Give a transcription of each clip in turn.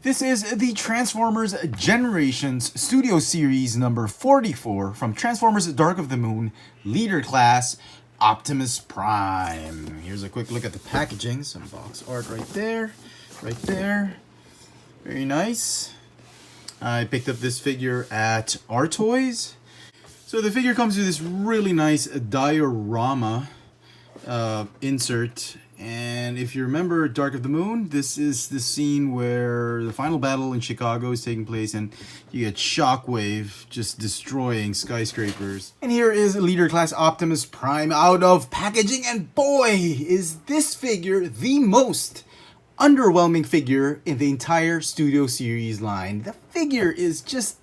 This is the Transformers Generations Studio Series number 44 from Transformers Dark of the Moon, Leader Class, Optimus Prime. Here's a quick look at the packaging. Some box art right there. Very nice. I picked up this figure at Our Toys. So the figure comes with this really nice diorama insert. And if you remember Dark of the Moon, this is the scene where the final battle in Chicago is taking place and you get Shockwave just destroying skyscrapers. And here is Leader Class Optimus Prime out of packaging, and boy, is this figure the most underwhelming figure in the entire Studio Series line. The figure is just...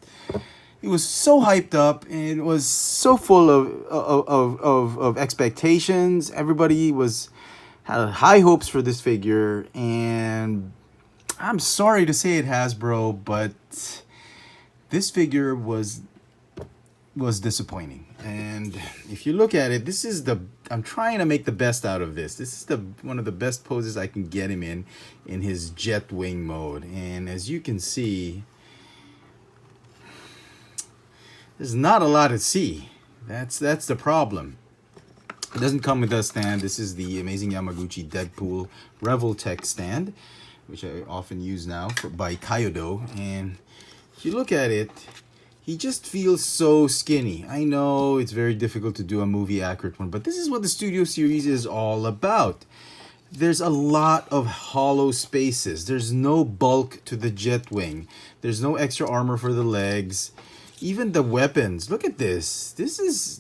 it was so hyped up and it was so full of expectations. Everybody had high hopes for this figure, and I'm sorry to say it, Hasbro, but this figure was disappointing. And if you look at it, this is I'm trying to make the best out of this. This is one of the best poses I can get him in his Jetwing mode. And as you can see, there's not a lot to see. That's the problem. It doesn't come with a stand. This is the Amazing Yamaguchi Deadpool Revoltech stand, which I often use now by Kyoto. And if you look at it, he just feels so skinny. I know it's very difficult to do a movie accurate one, but this is what the Studio Series is all about. There's a lot of hollow spaces. There's no bulk to the Jetwing. There's no extra armor for the legs. Even the weapons. Look at this. This is...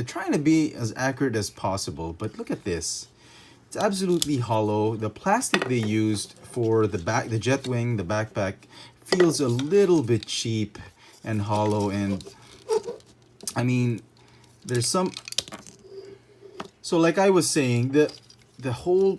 trying to be as accurate as possible, but look at this. It's absolutely hollow. The plastic they used for the Jetwing, the backpack, feels a little bit cheap and hollow. And I mean, there's some... so like I was saying, the whole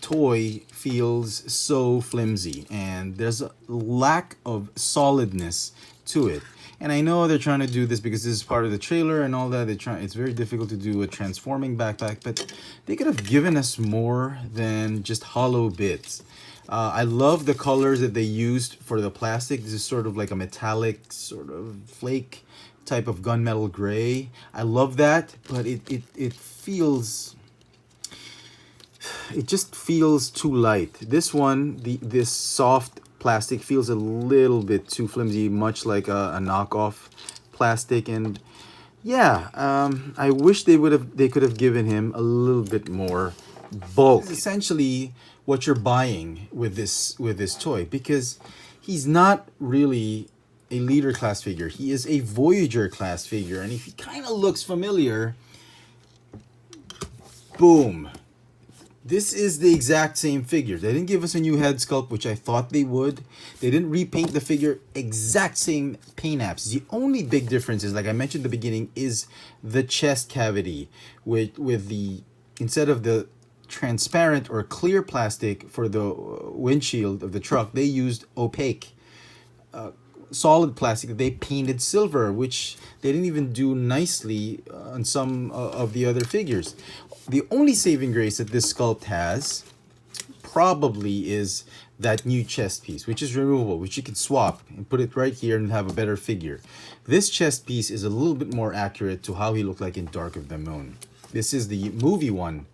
toy feels so flimsy, and there's a lack of solidness to it. And I know they're trying to do this because this is part of the trailer and all that. It's very difficult to do a transforming backpack, but they could have given us more than just hollow bits. I love the colors that they used for the plastic. This is sort of like a metallic, sort of flake type of gunmetal gray. I love that, but it feels... it just feels too light. This one, this soft plastic feels a little bit too flimsy, much like a knockoff plastic. And yeah, I wish they could have given him a little bit more bulk. This is essentially what you're buying with this toy, because he's not really a Leader class figure. He is a Voyager class figure, and if he kind of looks familiar, boom. This is the exact same figure. They didn't give us a new head sculpt, which I thought they would. They didn't repaint the figure. Exact same paint apps. The only big difference is, like I mentioned at the beginning, is the chest cavity. With the, instead of the transparent or clear plastic for the windshield of the truck, they used opaque solid plastic that they painted silver, which they didn't even do nicely on some of the other figures. The only saving grace that this sculpt has probably is that new chest piece, which is removable, which you can swap and put it right here and have a better figure. This chest piece is a little bit more accurate to how he looked like in Dark of the Moon. This is the movie one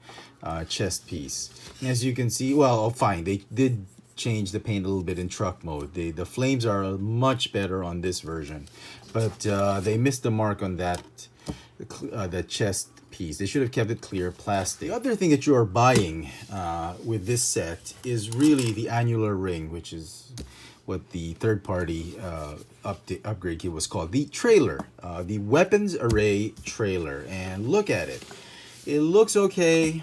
chest piece. And as you can see, well, fine, they did change the paint a little bit in truck mode. The flames are much better on this version, but they missed the mark on that the chest piece. They should have kept it clear plastic. The other thing that you are buying with this set is really the annular ring, which is what the third-party upgrade kit was called. The trailer, the weapons array trailer, and look at it. It looks okay.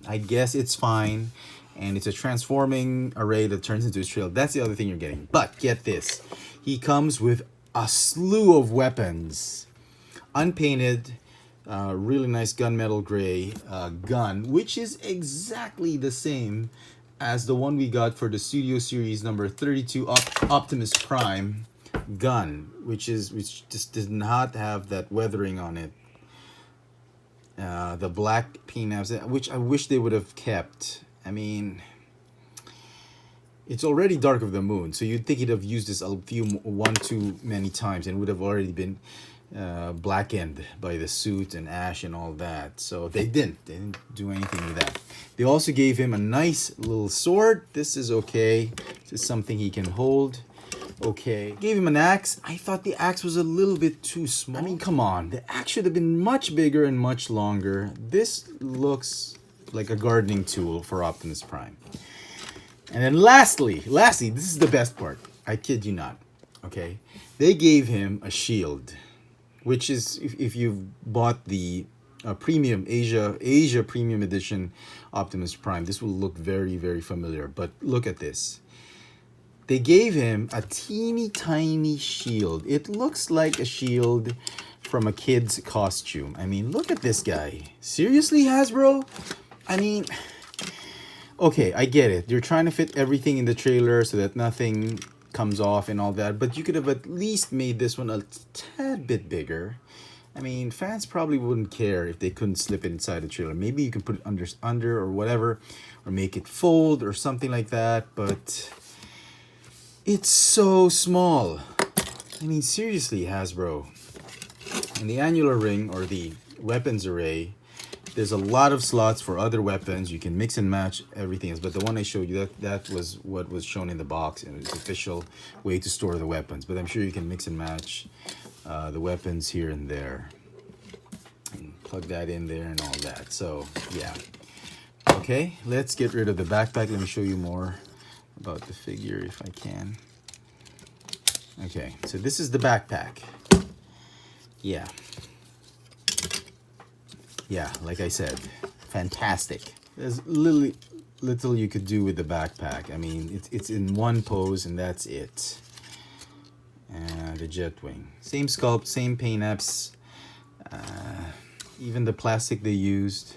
I guess it's fine. And it's a transforming array that turns into a trailer. That's the other thing you're getting. But get this. He comes with a slew of weapons. Unpainted, really nice gunmetal gray gun, which is exactly the same as the one we got for the Studio Series number 32 Optimus Prime gun, which just did not have that weathering on it. The black paint apps, which I wish they would have kept. I mean, It's already Dark of the Moon, so you'd think he'd have used this one too many times and would have already been blackened by the suit and ash and all that. So they didn't do anything with that. They also gave him a nice little sword. This is okay. This is something he can hold. Okay. Gave him an axe. I thought the axe was a little bit too small. I mean, come on. The axe should have been much bigger and much longer. This looks like a gardening tool for Optimus Prime. And then lastly, this is the best part. I kid you not. Okay. They gave him a shield, which is, if you've bought the premium Asia premium edition Optimus Prime, this will look very, very familiar. But look at this. They gave him a teeny tiny shield. It looks like a shield from a kid's costume. I mean, look at this guy. Seriously, Hasbro? I mean, okay, I get it. You're trying to fit everything in the trailer so that nothing comes off and all that, but you could have at least made this one a tad bit bigger. I mean, fans probably wouldn't care if they couldn't slip it inside the trailer. Maybe you can put it under or whatever, or make it fold or something like that, but it's so small. I mean, seriously, Hasbro. In the annular ring, or the weapons array, there's a lot of slots for other weapons. You can mix and match everything else. But the one I showed you, that was what was shown in the box, and it's official way to store the weapons. But I'm sure you can mix and match the weapons here and there. And plug that in there and all that. So, yeah. Okay, let's get rid of the backpack. Let me show you more about the figure if I can. Okay, so this is the backpack. Yeah. Yeah, like I said, fantastic. There's little you could do with the backpack. I mean, it's in one pose and that's it. The Jetwing. Same sculpt, same paint apps. Even the plastic they used.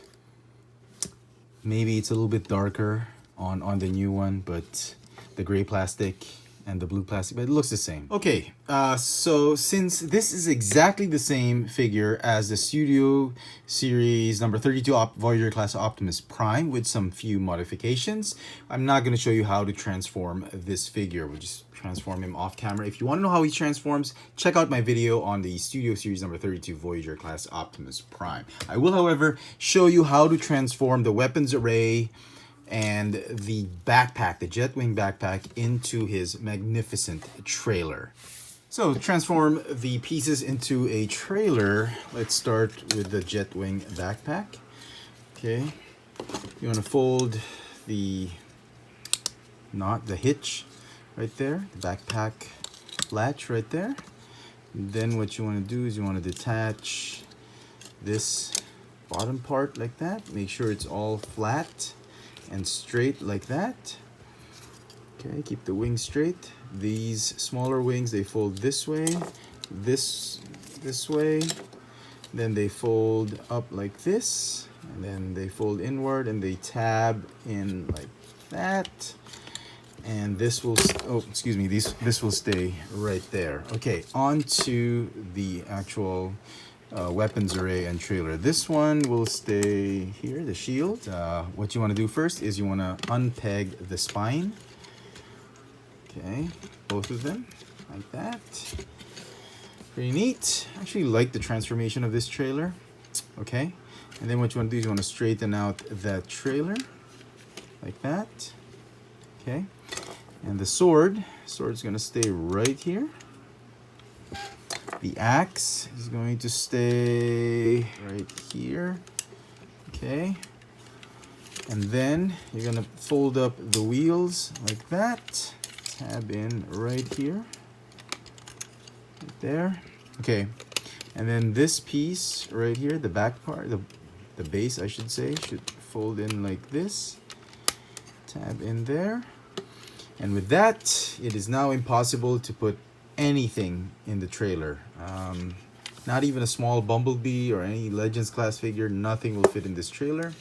Maybe it's a little bit darker on the new one, but the gray plastic and the blue plastic, but it looks the same. Okay, so since this is exactly the same figure as the Studio Series number 32 Voyager class Optimus Prime with some few modifications, I'm not going to show you how to transform this figure. We'll just transform him off camera. If you want to know how he transforms, check out my video on the Studio Series number 32 Voyager class Optimus Prime. I will, however, show you how to transform the weapons array and the backpack, the Jetwing backpack, into his magnificent trailer. So, transform the pieces into a trailer. Let's start with the Jetwing backpack. Okay, you want to fold the hitch right there, the backpack latch right there. And then what you want to do is you want to detach this bottom part like that. Make sure it's all flat and straight like that. Okay, keep the wings straight. These smaller wings, they fold this way, this way, then they fold up like this, and then they fold inward and they tab in like that. And this will, this will stay right there. Okay, on to the actual weapons array and trailer. This one will stay here, the shield. What you want to do first is you want to unpeg the spine. Okay, both of them like that. Pretty neat. I actually like the transformation of this trailer. Okay, and then what you want to do is you want to straighten out that trailer like that. Okay, and the sword's going to stay right here. The axe is going to stay right here. Okay, and then you're going to fold up the wheels like that. Tab in right here, right there. Okay, and then this piece right here, the back part, the base I should say, should fold in like this. Tab in there. And with that, it is now impossible to put anything in the trailer. Not even a small Bumblebee or any Legends class figure, nothing will fit in this trailer.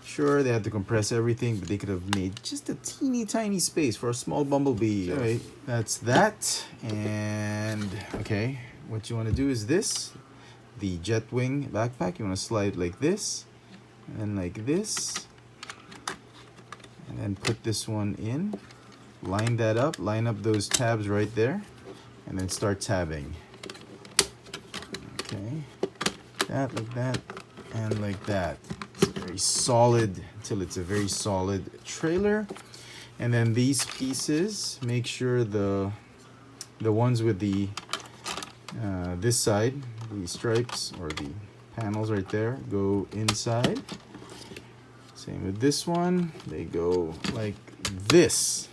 Sure, they had to compress everything, but they could have made just a teeny tiny space for a small Bumblebee. All right, that's that. And okay, what you want to do is this, the Jetwing backpack. You want to slide like this, and then like this, and then put this one in line that up, line up those tabs right there, and then start tabbing. Okay, that, like that, and like that. It's very solid until it's a very solid trailer. And then these pieces, make sure the ones with the this side, the stripes or the panels right there, go inside. Same with this one, they go like this.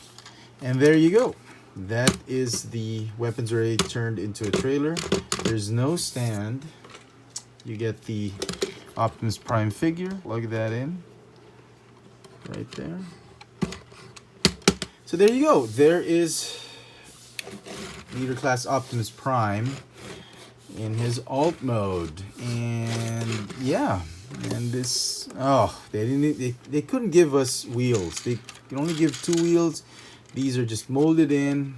And there you go. That is the weapons array turned into a trailer. There's no stand. You get the Optimus Prime figure, plug that in right there. So there you go. There is Leader Class Optimus Prime in his alt mode. And yeah, and this, oh, they couldn't give us wheels. They can only give 2 wheels. These are just molded in.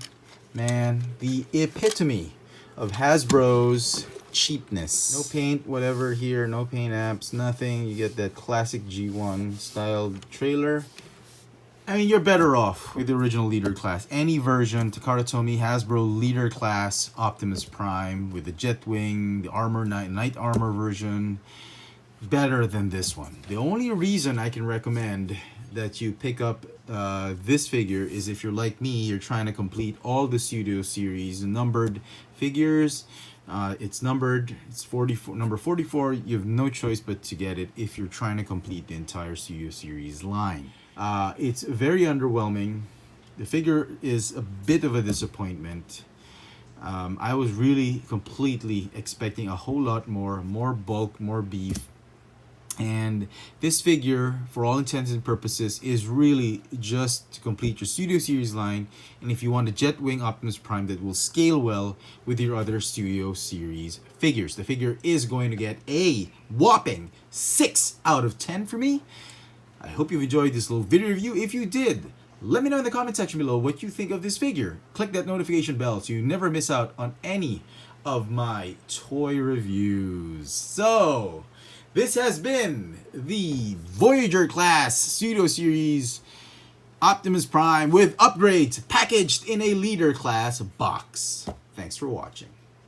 Man, the epitome of Hasbro's cheapness. No paint, whatever here, no paint apps, nothing. You get that classic G1 styled trailer. I mean, you're better off with the original Leader Class. Any version, Takara Tomy, Hasbro Leader Class Optimus Prime with the Jetwing, the armor, Knight Armor version, better than this one. The only reason I can recommend that you pick up this figure is if you're like me, you're trying to complete all the Studio Series numbered figures. It's numbered, it's 44, number 44. You have no choice but to get it if you're trying to complete the entire Studio Series line. It's very underwhelming. The figure is a bit of a disappointment. I was really completely expecting a whole lot more bulk, more beef. And this figure, for all intents and purposes, is really just to complete your Studio Series line. And if you want a Jetwing Optimus Prime that will scale well with your other Studio Series figures, the figure is going to get a whopping 6 out of 10 for me. I hope you've enjoyed this little video review. If you did, let me know in the comment section below what you think of this figure. Click that notification bell so you never miss out on any of my toy reviews. So, this has been the Voyager Class Studio Series Optimus Prime with upgrades packaged in a Leader Class box. Thanks for watching.